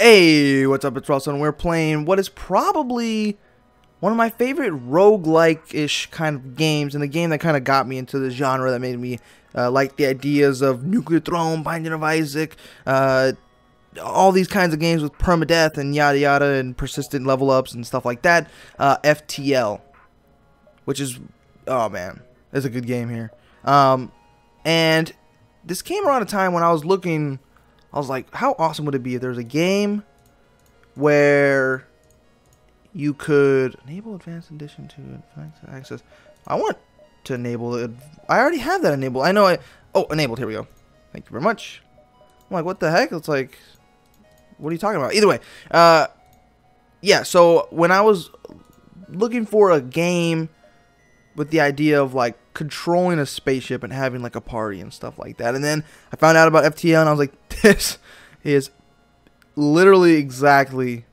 Hey, what's up? It's Russ, and we're playing what is probably one of my favorite roguelike-ish kind of games, and the game that kind of got me into the genre, that made me like the ideas of Nuclear Throne, Binding of Isaac, all these kinds of games with permadeath and yada yada and persistent level ups and stuff like that. FTL, which is, oh man, it's a good game here. And this came around a time when I was looking. I was like, how awesome would it be if there was a game where you could enable advanced addition to advanced access. I want to enable it. I already have that enabled. I know oh, enabled. Here we go. Thank you very much. I'm like, what the heck? It's like, what are you talking about? Either way, yeah. So when I was looking for a game with the idea of like controlling a spaceship and having like a party and stuff like that, and then I found out about FTL and I was like, this is literally exactly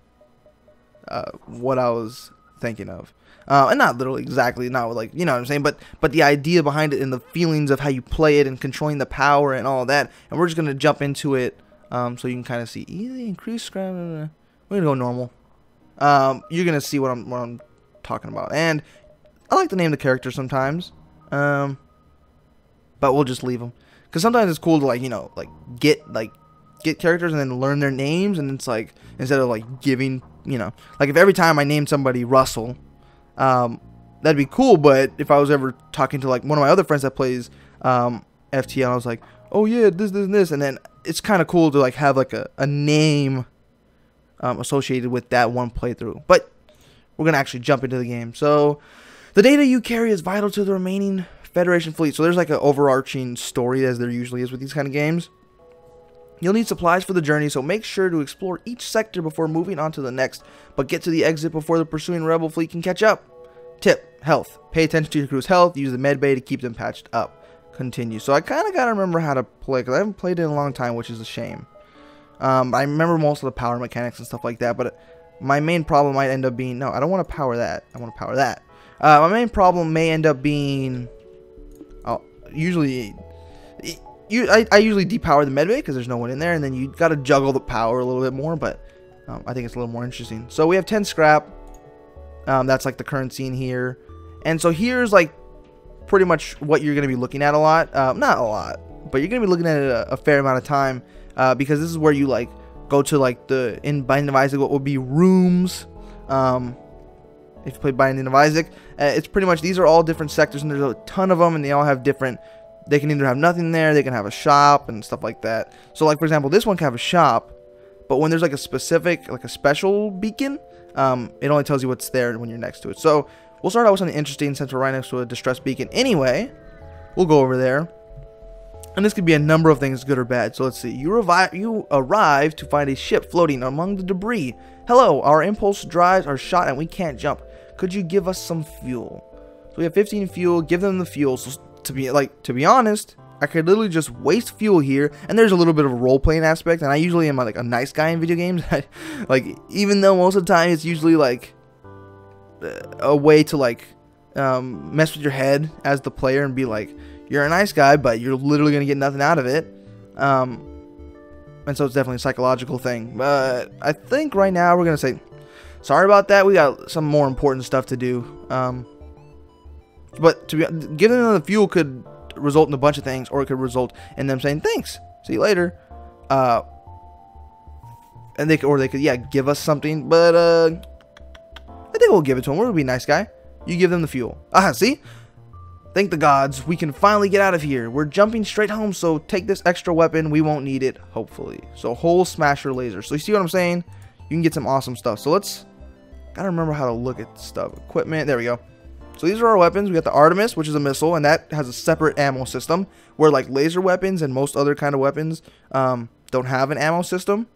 what I was thinking of, and not literally exactly, not like, you know what I'm saying, but the idea behind it and the feelings of how you play it and controlling the power and all that. And we're just gonna jump into it, so you can kind of see either increase scrap. We're gonna go normal. You're gonna see what I'm talking about, and I like to name the characters sometimes, but we'll just leave them because sometimes it's cool to, like, you know, like get characters and then learn their names, and it's like, instead of like giving, you know, like if every time I named somebody Russell, that'd be cool. But if I was ever talking to like one of my other friends that plays FTL, I was like, oh yeah, this and this, and then it's kind of cool to like have like a name associated with that one playthrough. But we're gonna actually jump into the game. So the data you carry is vital to the remaining Federation fleet. So there's like an overarching story, as there usually is with these kind of games. You'll need supplies for the journey, so make sure to explore each sector before moving on to the next, but get to the exit before the pursuing rebel fleet can catch up. Tip: health. Pay attention to your crew's health. Use the med bay to keep them patched up. Continue. So I kind of got to remember how to play, because I haven't played it in a long time, which is a shame. I remember most of the power mechanics and stuff like that, but my main problem might end up being, no, I don't want to power that. I want to power that. My main problem may end up being, I usually depower the medbay because there's no one in there, and then you got to juggle the power a little bit more, but I think it's a little more interesting. So we have 10 scrap. That's like the currency in here, and so here's like pretty much what you're going to be looking at a lot. Not a lot, but you're going to be looking at it a fair amount of time, because this is where you like go to like the, in Binding of Isaac, what would be rooms. If you play Binding of Isaac, it's pretty much, these are all different sectors, and there's a ton of them, and they all have different, they can either have nothing there, they can have a shop and stuff like that. So like, for example, this one can have a shop, but when there's like a specific, like a special beacon, it only tells you what's there when you're next to it. So we'll start out with something interesting since we're right next to a distress beacon anyway. We'll go over there, and this could be a number of things, good or bad. So let's see. You arrive to find a ship floating among the debris. Hello, our impulse drives are shot and we can't jump. Could you give us some fuel? So we have 15 fuel. Give them the fuel. So to be honest, I could literally just waste fuel here, and there's a little bit of a role-playing aspect, and I usually am like a nice guy in video games. Like, even though most of the time it's usually like a way to like mess with your head as the player and be like, you're a nice guy, but you're literally gonna get nothing out of it. And so it's definitely a psychological thing. But I think right now we're gonna say, sorry about that, we got some more important stuff to do. But to be, giving them the fuel could result in a bunch of things, or it could result in them saying thanks, see you later. And they could, yeah, give us something. But I think we'll give it to them. We're gonna be a nice guy. You give them the fuel. See? Thank the gods, we can finally get out of here. We're jumping straight home, so take this extra weapon. We won't need it, hopefully. So hole smasher laser. So you see what I'm saying? You can get some awesome stuff. So gotta remember how to look at stuff. Equipment, there we go. So these are our weapons. We got the Artemis, which is a missile, and that has a separate ammo system, where like laser weapons and most other kind of weapons don't have an ammo system.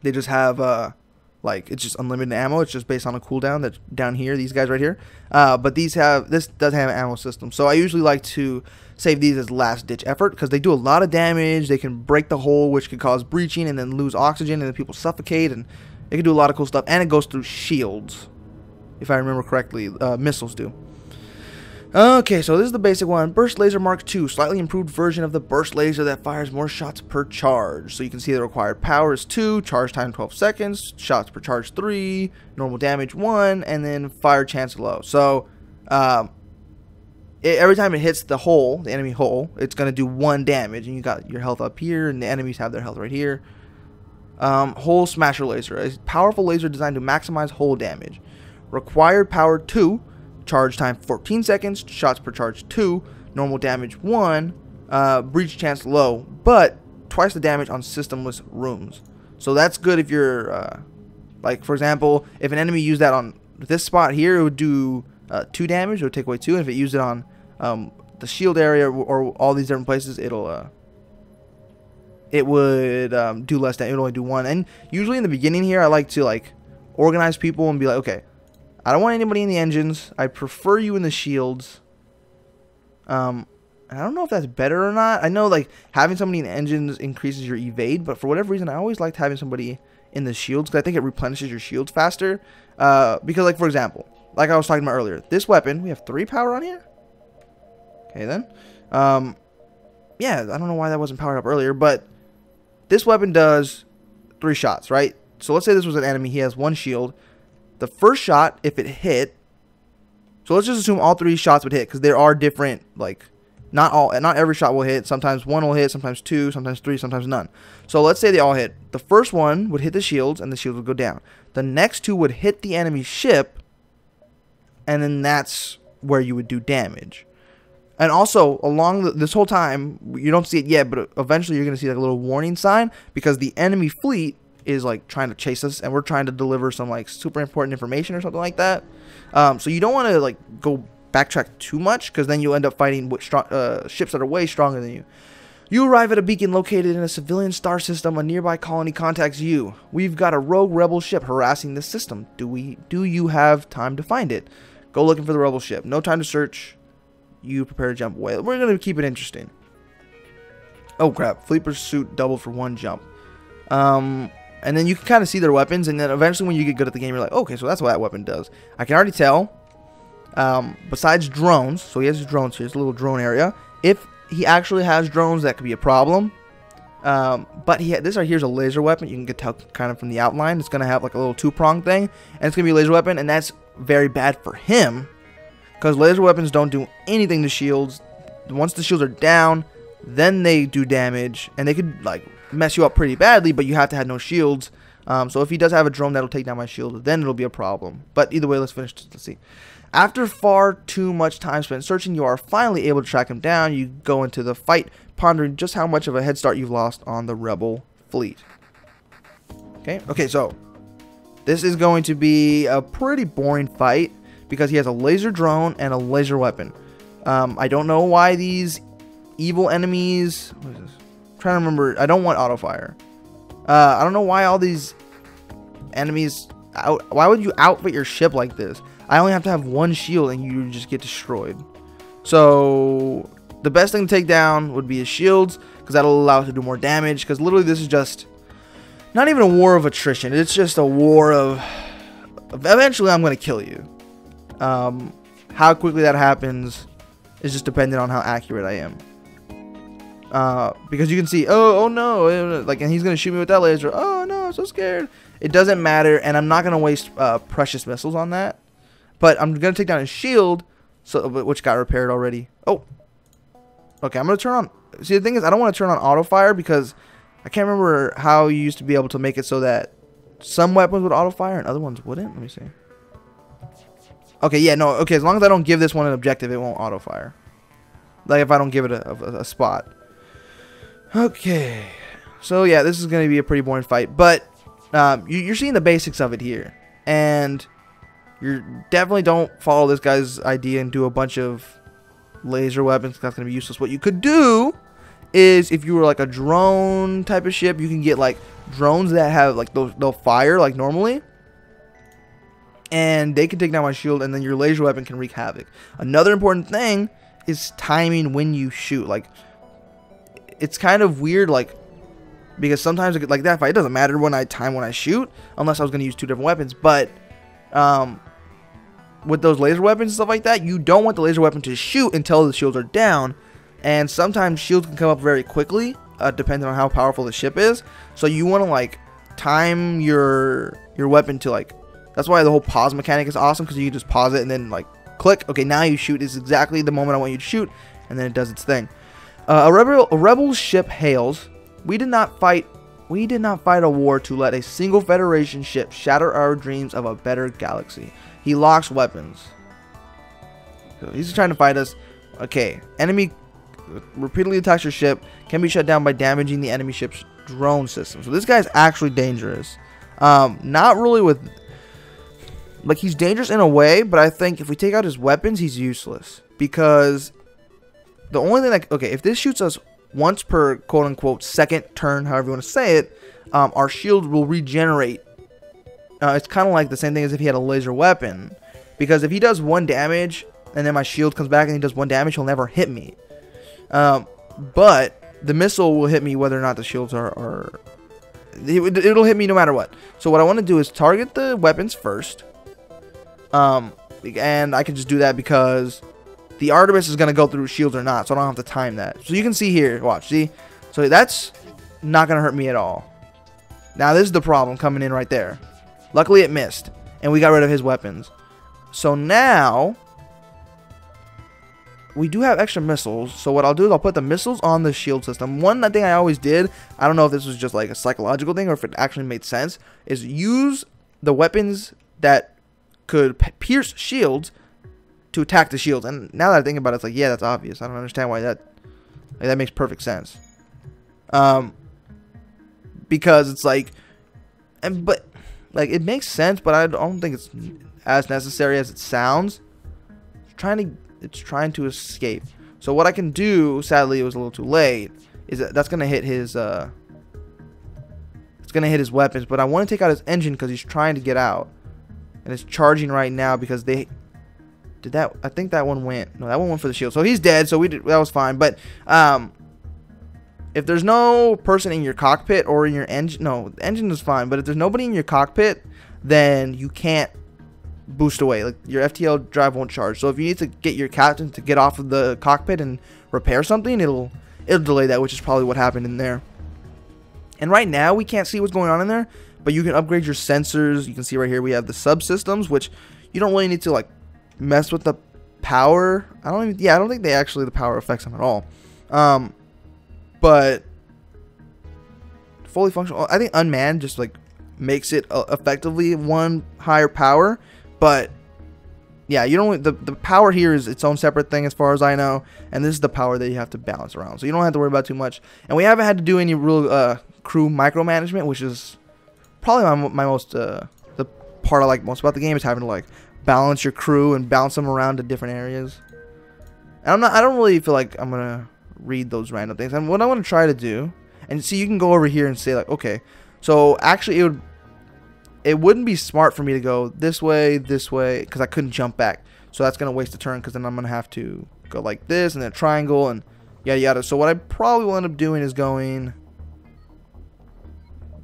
They just have like, it's just unlimited ammo. It's just based on a cooldown that's down here, these guys right here. But this does have an ammo system. So I usually like to save these as last ditch effort, because they do a lot of damage. They can break the hull, which could cause breaching and then lose oxygen, and then people suffocate, and it can do a lot of cool stuff. And it goes through shields, if I remember correctly. Missiles do. Okay, so this is the basic one. Burst Laser Mark II, slightly improved version of the burst laser that fires more shots per charge. So you can see the required power is 2, charge time 12 seconds, shots per charge 3, normal damage 1, and then fire chance low. So every time it hits the hole, the enemy hole, it's going to do 1 damage. And you got your health up here, and the enemies have their health right here. Hole Smasher Laser, a powerful laser designed to maximize hole damage. Required power 2. Charge time 14 seconds, shots per charge 2, normal damage 1, breach chance low, but twice the damage on systemless rooms. So that's good if you're, like for example, if an enemy used that on this spot here, it would do 2 damage, it would take away 2, and if it used it on the shield area or all these different places, it would do less damage, it would only do 1. And usually in the beginning here, I like to organize people and be like, okay, I don't want anybody in the engines. I prefer you in the shields. I don't know if that's better or not. I know having somebody in the engines increases your evade, but for whatever reason, I always liked having somebody in the shields because I think it replenishes your shields faster. Because for example, like I was talking about earlier, this weapon, we have 3 power on here. Okay then. Yeah, I don't know why that wasn't powered up earlier, but this weapon does 3 shots, right? So let's say this was an enemy. He has 1 shield. The first shot, if it hit, so let's just assume all 3 shots would hit, because there are different, not every shot will hit. Sometimes 1 will hit, sometimes 2, sometimes 3, sometimes none. So let's say they all hit. The first one would hit the shields, and the shields would go down. The next 2 would hit the enemy ship, and then that's where you would do damage. And also, along this whole time, you don't see it yet, but eventually you're going to see a little warning sign, because the enemy fleet is trying to chase us, and we're trying to deliver some super important information or something like that. So you don't want to go backtrack too much, because then you'll end up fighting with ships that are way stronger than you. You arrive at a beacon located in a civilian star system. A nearby colony contacts you. We've got a rogue rebel ship harassing the system. Do you have time to find it? Go looking for the rebel ship. No time to search. You prepare to jump away. We're going to keep it interesting. Oh crap, fleet pursuit doubled for 1 jump. And then you can kind of see their weapons, and then eventually when you get good at the game, you're like, okay, so that's what that weapon does. I can already tell, besides drones, so he has his drones here, it's a little drone area. If he actually has drones, that could be a problem. But this right here is a laser weapon. You can tell kind of from the outline. It's going to have a little 2-prong thing, and it's going to be a laser weapon, and that's very bad for him, because laser weapons don't do anything to shields. Once the shields are down, then they do damage, and they could mess you up pretty badly, but you have to have no shields. So if he does have a drone that'll take down my shield, then it'll be a problem. But either way, let's finish. Let's see. After far too much time spent searching, you are finally able to track him down. You go into the fight, pondering just how much of a head start you've lost on the rebel fleet. Okay, so this is going to be a pretty boring fight, because he has a laser drone and a laser weapon. I don't know why these evil enemies... What is this? Trying to remember. I don't want auto fire. I don't know why all these enemies why would you outfit your ship like this? I only have to have 1 shield and you just get destroyed. So the best thing to take down would be his shields, because that'll allow us to do more damage, because literally this is just not even a war of attrition. It's just a war of eventually I'm going to kill you. How quickly that happens is just dependent on how accurate I am. Because you can see, oh no, and he's gonna shoot me with that laser. Oh no, I'm so scared. It doesn't matter, and I'm not gonna waste precious missiles on that. But I'm gonna take down his shield, which got repaired already. Oh, okay. I'm gonna turn on. See, the thing is, I don't want to turn on auto fire, because I can't remember how you used to be able to make it so that some weapons would auto fire and other ones wouldn't. Let me see. Okay, yeah, no. Okay, as long as I don't give this one an objective, it won't auto fire. If I don't give it a spot. Okay, so yeah, this is going to be a pretty boring fight, but you're seeing the basics of it here, and you definitely don't follow this guy's idea and do a bunch of laser weapons. That's going to be useless. What you could do is, if you were a drone type of ship, you can get drones that have they'll fire normally, and they can take down my shield, and then your laser weapon can wreak havoc. Another important thing is timing when you shoot. It's kind of weird, because sometimes that fight, it doesn't matter when I shoot, unless I was going to use 2 different weapons. But with those laser weapons and stuff like that, you don't want the laser weapon to shoot until the shields are down. And sometimes shields can come up very quickly, depending on how powerful the ship is. So you want to like time your weapon to like. That's why the whole pause mechanic is awesome, because you can just pause it and then like click. Okay, now you shoot. This is exactly the moment I want you to shoot, and then it does its thing. A rebel ship hails. We did not fight a war to let a single Federation ship shatter our dreams of a better galaxy. He locks weapons. So he's trying to fight us. Okay, enemy repeatedly attacks your ship. Can be shut down by damaging the enemy ship's drone system. So this guy's actually dangerous. Not really with... Like, he's dangerous in a way, but I think if we take out his weapons, he's useless. Because the only thing that... Okay, if this shoots us once per quote-unquote second turn, however you want to say it, our shield will regenerate. It's kind of like the same thing as if he had a laser weapon. Because if he does 1 damage, and then my shield comes back and he does 1 damage, he'll never hit me. But the missile will hit me whether or not the shields are... It'll hit me no matter what. So what I want to do is target the weapons first. And I can just do that because the Artemis is going to go through shields or not, so I don't have to time that. So you can see here, watch, see? So that's not going to hurt me at all. Now this is the problem coming in right there. Luckily it missed, and we got rid of his weapons. So now we do have extra missiles, so what I'll do is I'll put the missiles on the shield system. One thing I always did, I don't know if this was just like a psychological thing or if it actually made sense, is use the weapons that could pierce shields to attack the shields. And now that I think about it, it's like, yeah, that's obvious. I don't understand why that makes perfect sense. Because it's like, but like it makes sense, but I don't think it's as necessary as it sounds. It's trying to escape. So what I can do, sadly it was a little too late, is that's gonna hit his it's gonna hit his weapons, but I want to take out his engine because he's trying to get out. And it's charging right now because they did that. I think that one went. No, that one went for the shield. So he's dead. So that was fine. But if there's no person in your cockpit or in your engine, no, the engine is fine. But if there's nobody in your cockpit, then you can't boost away. Like your FTL drive won't charge. So if you need to get your captain to get off of the cockpit and repair something, it'll delay that, which is probably what happened in there. And right now we can't see what's going on in there. But you can upgrade your sensors. You can see right here we have the subsystems, which you don't really need to like mess with the power. I don't think they actually the power affects them at all. But fully functional. I think unmanned just like makes it effectively one higher power. But yeah, you don't. The power here is its own separate thing as far as I know, and this is the power that you have to balance around. So you don't have to worry about too much. And we haven't had to do any real crew micromanagement, which is probably my most the part I like most about the game is having to like balance your crew and bounce them around to different areas. And I don't really feel like I'm gonna read those random things. And what I want to try to do, and see, you can go over here and say like, okay, so actually it wouldn't be smart for me to go this way because I couldn't jump back. So that's gonna waste a turn because then I'm gonna have to go like this and then a triangle and yada yada. So what I probably will end up doing is going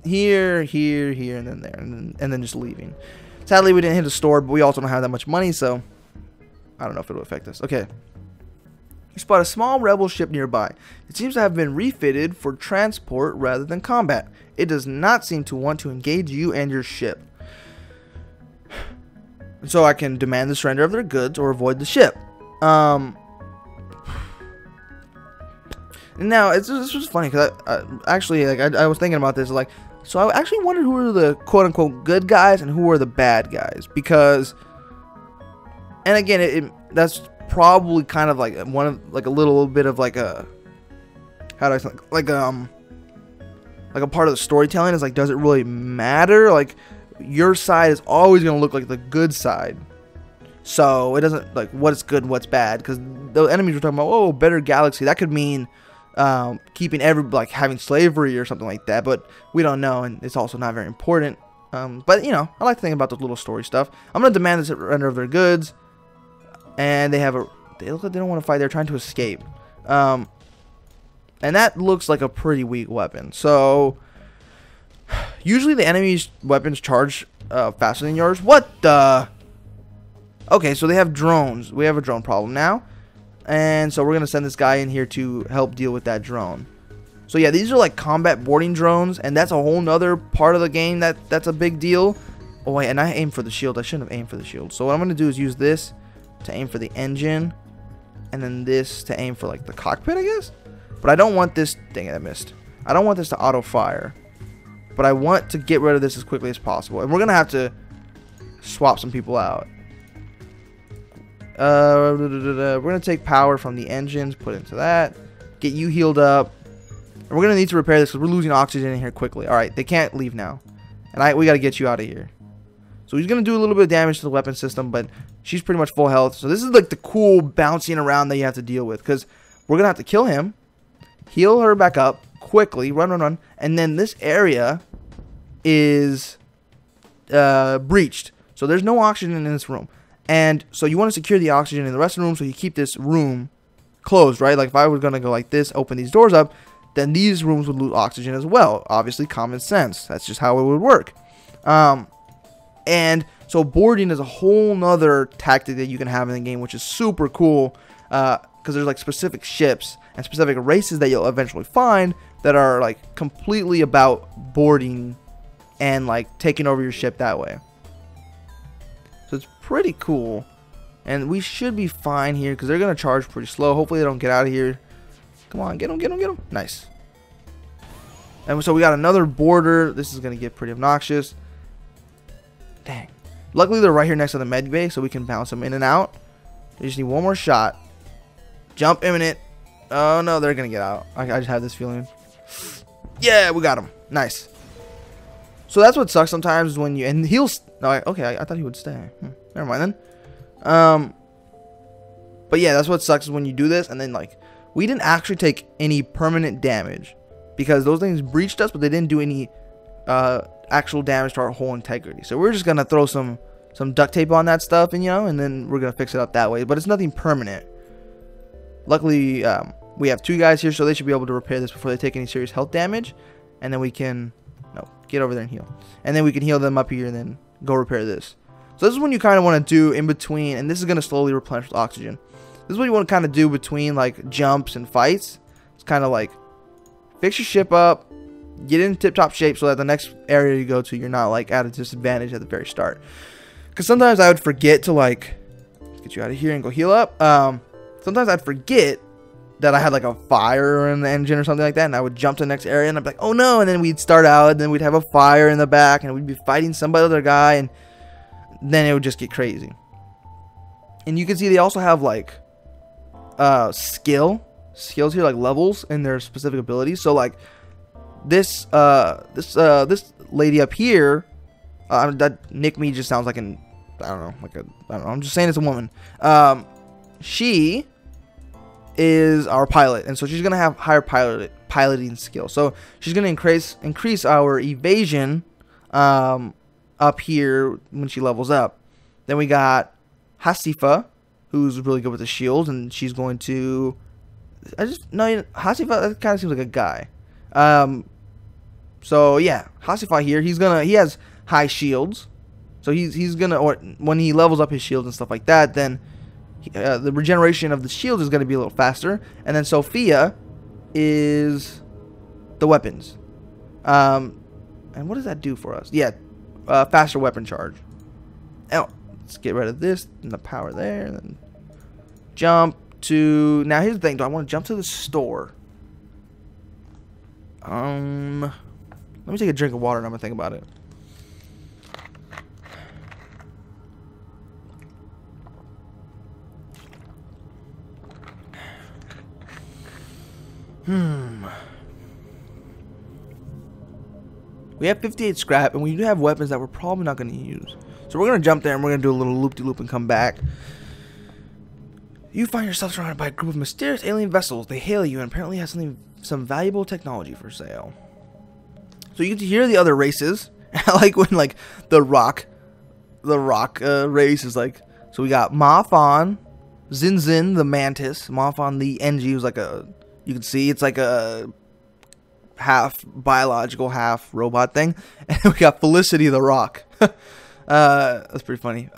here, and then there, and then just leaving. Sadly, we didn't hit a store, but we also don't have that much money, so I don't know if it'll affect us. Okay. You spot a small rebel ship nearby. It seems to have been refitted for transport rather than combat. It does not seem to want to engage you and your ship. So I can demand the surrender of their goods or avoid the ship. Now, this was funny because I was thinking about this, like, so I actually wondered who were the quote-unquote good guys and who were the bad guys, because, and again, that's probably kind of like one of like a little bit of like a, how do I say, like a part of the storytelling is like, does it really matter? Like, your side is always going to look like the good side, so it doesn't like what's good and what's bad, because the enemies were talking about, oh, better galaxy, that could mean keeping like having slavery or something like that, but we don't know, and it's also not very important. But you know, I like to think about the little story stuff. I'm gonna demand the surrender of their goods, and they look like they don't want to fight. They're trying to escape, and that looks like a pretty weak weapon. So usually the enemy's weapons charge faster than yours. What the? Okay, so they have drones. We have a drone problem now. And so we're going to send this guy in here to help deal with that drone. So yeah, these are like combat boarding drones, and that's a whole nother part of the game that's a big deal. Oh wait, and I aimed for the shield. I shouldn't have aimed for the shield. So what I'm going to do is use this to aim for the engine, and then this to aim for like the cockpit, I guess. But I don't want this, dang it, I missed. I don't want this to auto fire, but I want to get rid of this as quickly as possible. And we're going to have to swap some people out. We're going to take power from the engines, put it into that, get you healed up. And we're going to need to repair this because we're losing oxygen in here quickly. Alright, they can't leave now. And we got to get you out of here. So he's going to do a little bit of damage to the weapon system, but she's pretty much full health. So this is like the cool bouncing around that you have to deal with, because we're going to have to kill him, heal her back up quickly, run. And then this area is breached. So there's no oxygen in this room. And so you want to secure the oxygen in the rest of the room, so you keep this room closed, right? Like if I was going to go like this, open these doors up, then these rooms would lose oxygen as well. Obviously, common sense. That's just how it would work. And so boarding is a whole nother tactic that you can have in the game, which is super cool, because there's like specific ships and specific races that you'll eventually find that are like completely about boarding and like taking over your ship that way. So it's pretty cool, and we should be fine here because they're gonna charge pretty slow. Hopefully they don't get out of here. Come on, get them. Nice. And so we got another boarder. This is gonna get pretty obnoxious. Dang. Luckily they're right here next to the med bay, so we can bounce them in and out. We just need one more shot. Jump imminent. Oh no, they're gonna get out. I just have this feeling. Yeah, we got him. Nice. So that's what sucks sometimes is when you, and he'll, no, okay, I thought he would stay. Never mind then. But yeah, that's what sucks is when you do this, and then like, we didn't actually take any permanent damage because those things breached us, but they didn't do any actual damage to our whole integrity. So we're just gonna throw some duct tape on that stuff, and and then we're gonna fix it up that way. But it's nothing permanent. Luckily, we have two guys here, so they should be able to repair this before they take any serious health damage, and then we can get over there and heal, and then we can heal them up here and then go repair this. So this is when you kind of want to do in between, and this is going to slowly replenish with oxygen. This is what you want to kind of do between like jumps and fights. It's kind of like fix your ship up, get in tip-top shape so that the next area you go to, you're not like at a disadvantage at the very start. Because sometimes I would forget to like get you out of here and go heal up. Sometimes I'd forget that I had like a fire in the engine or something like that, and I would jump to the next area and I'd be like, oh no, and then we'd start out and then we'd have a fire in the back and we'd be fighting some other guy, and then it would just get crazy. And you can see they also have like skills here, like levels in their specific abilities. So like this lady up here, that Nick me just sounds like an, I don't know, I'm just saying it's a woman. She is our pilot, and so she's gonna have higher piloting skill. So she's gonna increase our evasion up here when she levels up. Then we got Hasifa, who's really good with the shield, and she's going to, Hasifa, that kind of seems like a guy. So yeah, Hasifa here, he has high shields, so he's gonna, or when he levels up his shields and stuff like that, then the regeneration of the shield is going to be a little faster. And then Sophia is the weapons. And what does that do for us? Yeah, faster weapon charge. Oh, let's get rid of this and the power there. And then jump to, now here's the thing. Do I want to jump to the store? Let me take a drink of water and I'm going to think about it. We have 58 scrap, and we do have weapons that we're probably not going to use. So we're going to jump there, and we're going to do a little loop-de-loop and come back. You find yourself surrounded by a group of mysterious alien vessels. They hail you and apparently have some valuable technology for sale. So you get to hear the other races. I like when like the rock race is like. So we got Mafan, Zin the mantis, Mafan the NG, who's like a, you can see it's like a half biological, half robot thing, and we got Felicity the rock. That's pretty funny.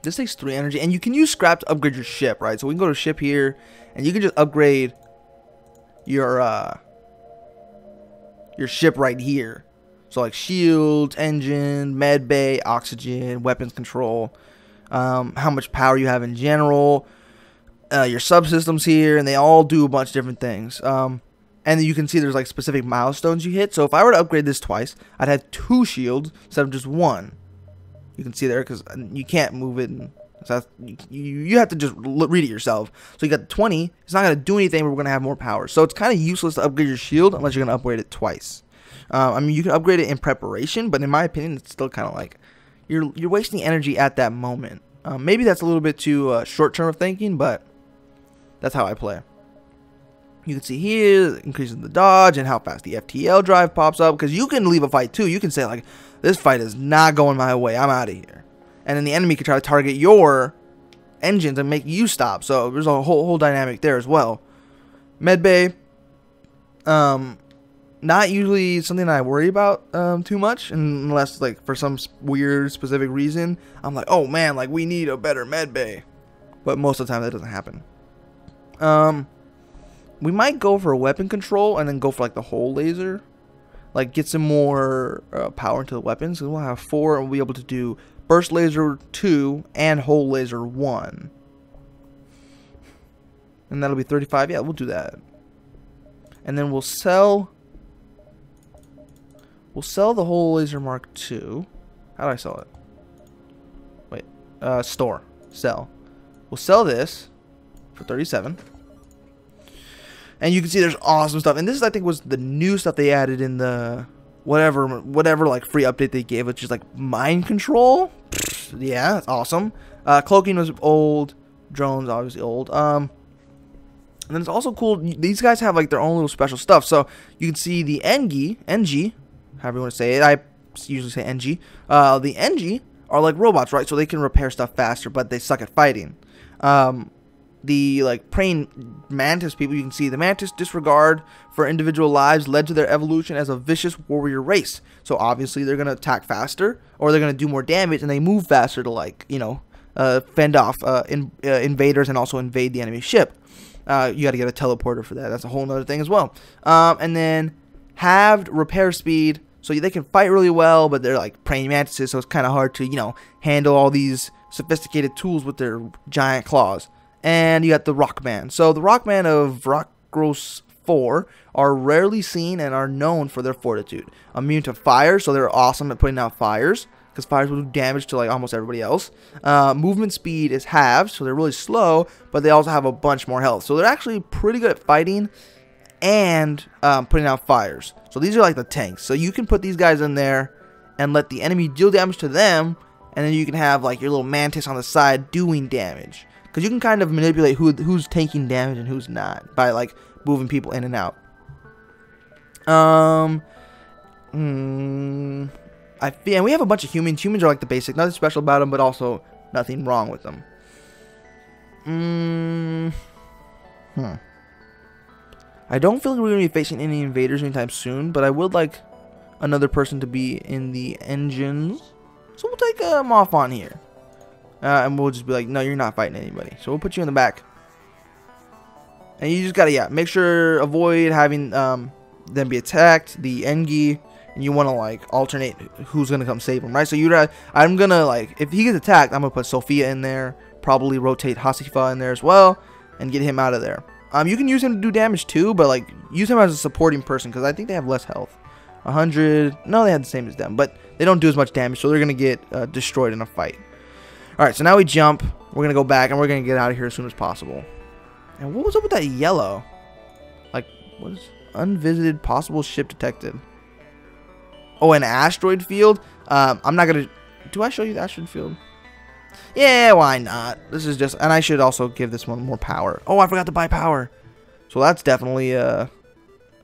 This takes 3 energy, and you can use scrap to upgrade your ship, right? So we can go to ship here, and you can just upgrade your ship right here. So like shields, engine, med bay, oxygen, weapons control, how much power you have in general, your subsystems here, and they all do a bunch of different things. And you can see there's like specific milestones you hit. So if I were to upgrade this twice, I'd have 2 shields instead of just 1. You can see there because you can't move it. So you have to just read it yourself. So you got 20. It's not going to do anything, but we're going to have more power. So it's kind of useless to upgrade your shield unless you're going to upgrade it twice. I mean, you can upgrade it in preparation, but in my opinion, it's still kind of like you're wasting energy at that moment. Maybe that's a little bit too short-term of thinking, but that's how I play. You can see here, increasing the dodge and how fast the FTL drive pops up. Because you can leave a fight too. You can say like, this fight is not going my way. I'm out of here. And then the enemy can try to target your engines and make you stop. So there's a whole dynamic there as well. Medbay, not usually something I worry about too much, unless like for some weird specific reason I'm like, oh man, like we need a better medbay. But most of the time that doesn't happen. We might go for a weapon control and then go for like the whole laser. Like get some more power into the weapons. So we'll have 4 and we'll be able to do burst laser 2 and whole laser 1. And that'll be 35. Yeah, we'll do that. And then we'll sell the whole laser Mark II. How do I sell it? Wait, store. Sell. We'll sell this for 37. And you can see there's awesome stuff. And this, I think, was the new stuff they added in the whatever like free update they gave, which is like mind control. Yeah, that's awesome. Cloaking was old. Drones obviously old. And then it's also cool. These guys have like their own little special stuff. So you can see the NG, however you want to say it. I usually say NG. The NG are like robots, right? So they can repair stuff faster, but they suck at fighting. The like praying mantis people, you can see the mantis disregard for individual lives led to their evolution as a vicious warrior race. So obviously they're gonna attack faster, or they're gonna do more damage, and they move faster to like fend off invaders and also invade the enemy ship. You got to get a teleporter for that. That's a whole nother thing as well. And then halved repair speed, so they can fight really well, but they're like praying mantises, so it's kind of hard to handle all these sophisticated tools with their giant claws. And you got the Rockman. So the Rockman of Rockgross 4 are rarely seen and are known for their fortitude. Immune to fire, so they're awesome at putting out fires, because fires will do damage to like almost everybody else. Movement speed is halved, so they're really slow, but they also have a bunch more health. So they're actually pretty good at fighting and putting out fires. So these are like the tanks. So you can put these guys in there and let the enemy deal damage to them, and then you can have like your little mantis on the side doing damage. Because you can kind of manipulate who's taking damage and who's not by like moving people in and out. And we have a bunch of humans. Humans are like the basic. Nothing special about them, but also nothing wrong with them. I don't feel like we're going to be facing any invaders anytime soon, but I would like another person to be in the engines. So we'll take them off on here. And we'll just be like, no, you're not fighting anybody. So we'll put you in the back. And you just gotta, make sure, avoid having them be attacked, the Engi, and you want to, like, alternate who's gonna come save him, right? So I'm gonna, like, if he gets attacked, I'm gonna put Sophia in there, probably rotate Hasifa in there as well, and get him out of there. You can use him to do damage too, but, like, use him as a supporting person, because I think they have less health. 100, no, they had the same as them, but they don't do as much damage, so they're gonna get destroyed in a fight. Alright, so now we jump, we're going to go back, and we're going to get out of here as soon as possible. And what was up with that yellow? Like, what is unvisited possible ship detected? Oh, an asteroid field? I'm not going to... Do I show you the asteroid field? Yeah, why not? This is just... And I should also give this one more power. Oh, I forgot to buy power. So that's definitely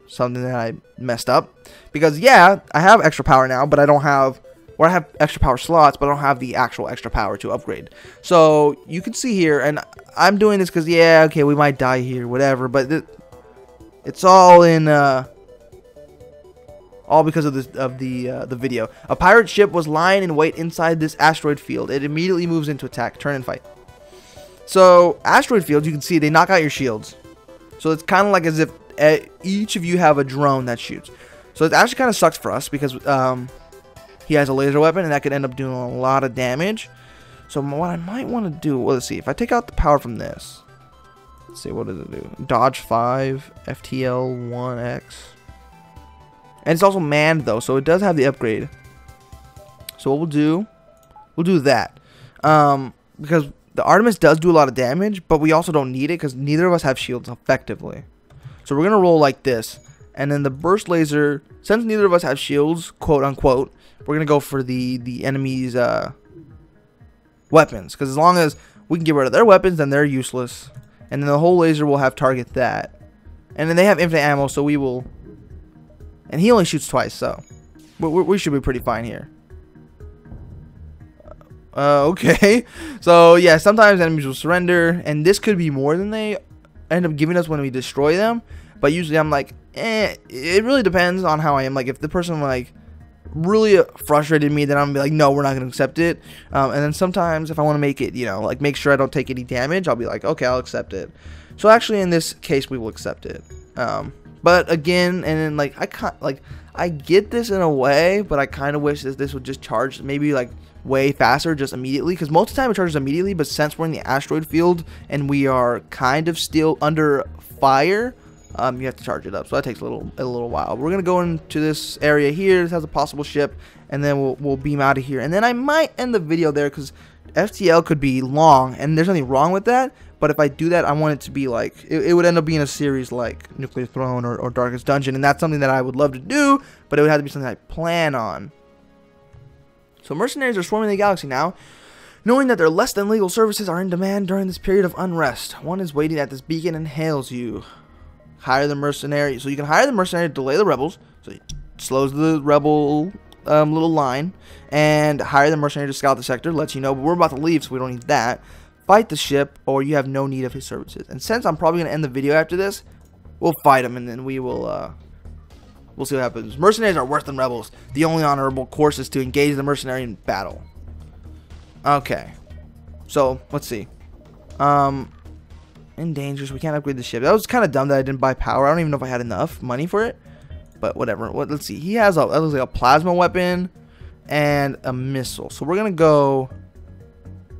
something that I messed up. Because, yeah, I have extra power now, but I don't have... Or I have extra power slots, but I don't have the actual extra power to upgrade. So you can see here, and I'm doing this because, yeah, okay, we might die here, whatever. But it's all in all because of the video. A pirate ship was lying in wait inside this asteroid field. It immediately moves into attack, turn and fight. So asteroid fields, you can see they knock out your shields. So it's kind of like as if each of you have a drone that shoots. So it actually kind of sucks for us because he has a laser weapon and that could end up doing a lot of damage. So what I might want to do, well, let's see, if I take out the power from this, let's see, what does it do? Dodge 5, FTL 1X. And it's also manned though, so it does have the upgrade. So what we'll do that. Because the Artemis does do a lot of damage, but we also don't need it because neither of us have shields effectively. So we're going to roll like this. And then the burst laser, since neither of us have shields, quote unquote, we're going to go for the enemy's weapons. Because as long as we can get rid of their weapons, then they're useless. And then the whole laser will have target that. And then they have infinite ammo, so we will... And he only shoots twice, so we should be pretty fine here. Okay. So, yeah, sometimes enemies will surrender. And this could be more than they end up giving us when we destroy them. But usually I'm like, it really depends on how I am. Like, if the person, like, really frustrated me, then I'm going to be like, no, we're not going to accept it. And then sometimes if I want to make it, you know, like, make sure I don't take any damage, I'll be like, okay, I'll accept it. So, actually, in this case, we will accept it. But again, and then like I get this in a way, but I kind of wish that this would just charge maybe like way faster, just immediately. Because most of the time it charges immediately, but since we're in the asteroid field and we are kind of still under fire, you have to charge it up. So that takes a little while. We're gonna go into this area here. This has a possible ship, and then we'll beam out of here. And then I might end the video there because FTL could be long, and there's nothing wrong with that. But if I do that, I want it to be like, it would end up being a series like Nuclear Throne or Darkest Dungeon. And that's something that I would love to do, but it would have to be something I plan on. So mercenaries are swarming the galaxy now, knowing that their less than legal services are in demand during this period of unrest. One is waiting at this beacon and hails you. Hire the mercenary. So you can hire the mercenary to delay the rebels. So it slows the rebel little line. And hire the mercenary to scout the sector. Lets you know, but we're about to leave, so we don't need that. Fight the ship, or you have no need of his services. And since I'm probably going to end the video after this, we'll fight him, and then we'll see what happens. Mercenaries are worse than rebels. The only honorable course is to engage the mercenary in battle. Okay. So, let's see. In dangers, we can't upgrade the ship. That was kind of dumb that I didn't buy power. I don't even know if I had enough money for it. But whatever. Let's see. He has that looks like a plasma weapon and a missile. So we're going to go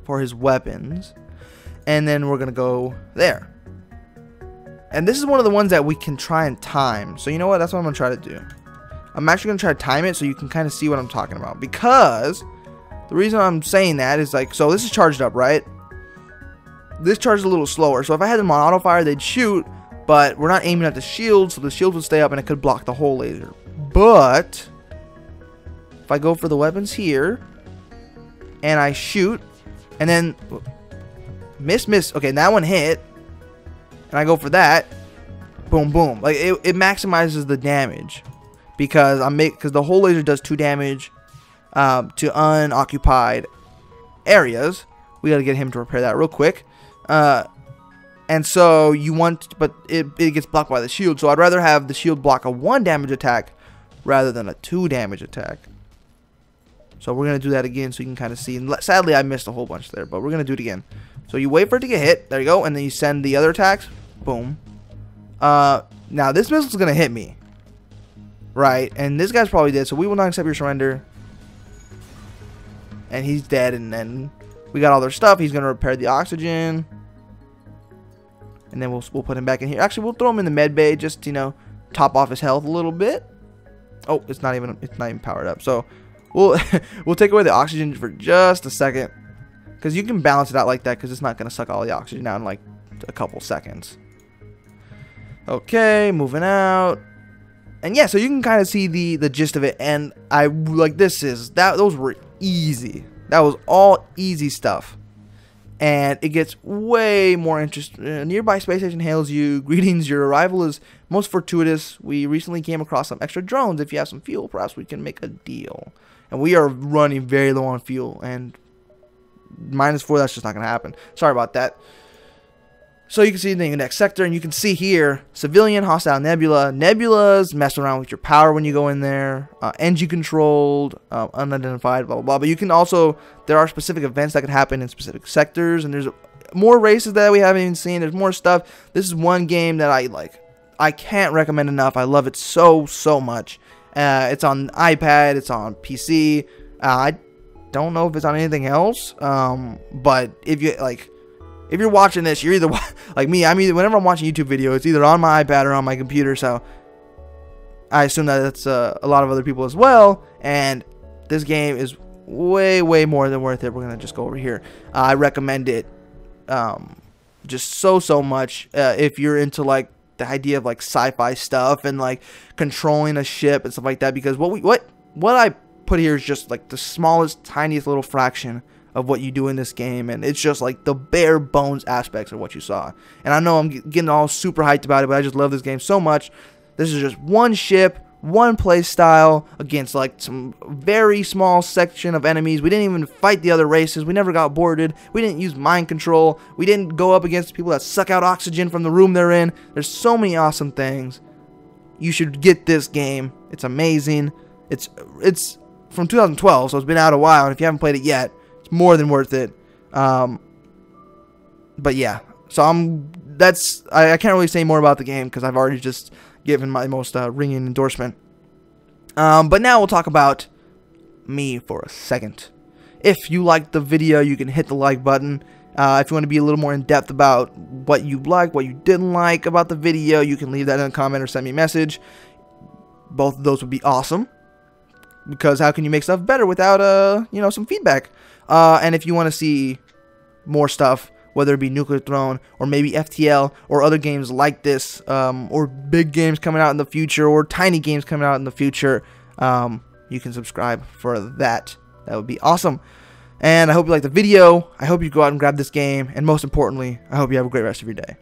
for his weapons, and then we're gonna go there. And this is one of the ones that we can try and time. So you know what, that's what I'm gonna try to do. I'm actually gonna try to time it so you can kind of see what I'm talking about, because the reason I'm saying that is like, so this is charged up, right? This charges a little slower, so if I had them on auto fire, they'd shoot, but we're not aiming at the shield, so the shield would stay up and it could block the whole laser. But if I go for the weapons here and I shoot, and then miss. Okay, that one hit. And I go for that. Boom, boom. Like it maximizes the damage because because the whole laser does 2 damage to unoccupied areas. We gotta get him to repair that real quick. And so you want, but it gets blocked by the shield. So I'd rather have the shield block a 1 damage attack rather than a 2 damage attack. So we're going to do that again so you can kind of see. And sadly, I missed a whole bunch there, but we're going to do it again. So you wait for it to get hit. There you go. And then you send the other attacks. Boom. Now, this missile's going to hit me. Right? And this guy's probably dead, so we will not accept your surrender. And he's dead, and then we got all their stuff. He's going to repair the oxygen. And then we'll put him back in here. Actually, we'll throw him in the med bay just to, you know, top off his health a little bit. Oh, it's not even powered up. So we'll take away the oxygen for just a second, because you can balance it out like that, because it's not going to suck all the oxygen out in like a couple seconds. Okay, moving out. And yeah, so you can kind of see the gist of it. And I like those were easy. That was all easy stuff. And it gets way more interesting. Nearby space station hails you. Greetings, your arrival is most fortuitous. We recently came across some extra drones. If you have some fuel, perhaps we can make a deal. And we are running very low on fuel. And -4, that's just not going to happen. Sorry about that. So you can see the next sector, and you can see here, civilian, hostile, nebula. Nebulas mess around with your power when you go in there. Engine controlled, unidentified, blah, blah, blah. But you can also, there are specific events that could happen in specific sectors, and there's more races that we haven't even seen. There's more stuff. This is one game that I like. I can't recommend enough. I love it so much. It's on iPad. It's on PC. I don't know if it's on anything else. But if you like, if you're watching this, you're either like me. Whenever I'm watching YouTube video, it's either on my iPad or on my computer. So I assume that it's a lot of other people as well. And this game is way more than worth it. We're gonna just go over here. I recommend it. Just so much. If you're into like the idea of like sci-fi stuff and like controlling a ship and stuff like that, because what I put here is just like the smallest, tiniest little fraction of what you do in this game, and it's just like the bare bones aspects of what you saw. And I know I'm getting all super hyped about it, but I just love this game so much. This is just one ship, one play style against like some very small section of enemies. We didn't even fight the other races. We never got boarded. We didn't use mind control. We didn't go up against people that suck out oxygen from the room they're in. There's so many awesome things. You should get this game. It's amazing. It's from 2012, so it's been out a while, and if you haven't played it yet, it's more than worth it. But yeah, so I can't really say more about the game because I've already just given my most ringing endorsement. But now we'll talk about me for a second. If you liked the video, you can hit the like button. If you want to be a little more in depth about what you liked, what you didn't like about the video, you can leave that in a comment or send me a message. Both of those would be awesome, because how can you make stuff better without some feedback? And if you want to see more stuff, whether it be Nuclear Throne or maybe FTL or other games like this, or big games coming out in the future, or tiny games coming out in the future, you can subscribe for that. That would be awesome. And I hope you like the video. I hope you go out and grab this game. And most importantly, I hope you have a great rest of your day.